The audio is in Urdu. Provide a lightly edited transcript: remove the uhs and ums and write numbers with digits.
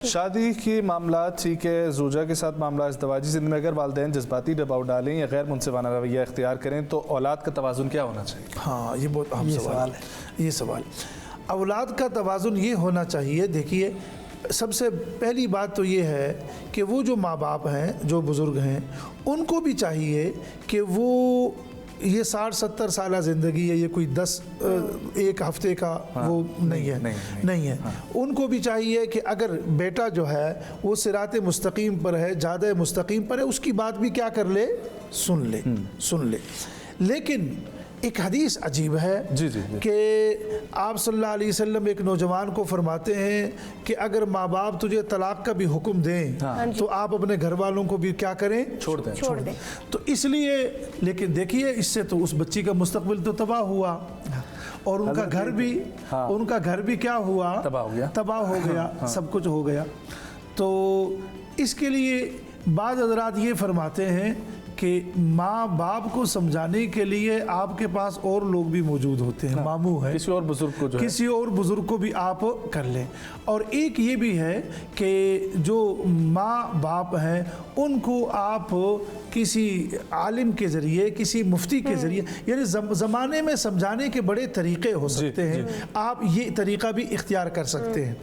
شادی کے معاملات ٹھیک ہے، زوجہ کے ساتھ معاملہ ازدواجی زندگی میں اگر والدین جذباتی دباؤ ڈالیں یا غیر منصفانہ رویہ اختیار کریں تو اولاد کا توازن کیا ہونا چاہیے؟ ہاں، یہ بہت اہم سوال ہے۔ یہ سوال اولاد کا توازن یہ ہونا چاہیے۔ دیکھیے، سب سے پہلی بات تو یہ ہے کہ وہ جو ماں باپ ہیں، جو بزرگ ہیں، ان کو بھی چاہیے کہ وہ یہ 60-70 سالہ زندگی ہے، یہ کوئی 1 ہفتے کا وہ نہیں ہے۔ ان کو بھی چاہیے کہ اگر بیٹا جو ہے وہ صراط مستقیم پر ہے، جادہ مستقیم پر ہے، اس کی بات بھی کیا کر لے، سن لے۔ لیکن ایک حدیث عجیب ہے کہ آپ صلی اللہ علیہ وسلم ایک نوجوان کو فرماتے ہیں کہ اگر ماں باپ تجھے طلاق کا بھی حکم دیں تو آپ اپنے گھر والوں کو بھی کیا کریں، چھوڑ دیں۔ تو اس لیے، لیکن دیکھیے اس سے تو اس بچی کا مستقبل تو تباہ ہوا اور ان کا گھر بھی کیا ہوا، تباہ ہو گیا، سب کچھ ہو گیا۔ تو اس کے لیے بعض حضرات یہ فرماتے ہیں کہ ماں باپ کو سمجھانے کے لیے آپ کے پاس اور لوگ بھی موجود ہوتے ہیں، ماموں ہے، کسی اور بزرگ کو بھی آپ کر لیں۔ اور ایک یہ بھی ہے کہ جو ماں باپ ہیں ان کو آپ کسی عالم کے ذریعے، کسی مفتی کے ذریعے، یعنی زمانے میں سمجھانے کے بڑے طریقے ہو سکتے ہیں، آپ یہ طریقہ بھی اختیار کر سکتے ہیں۔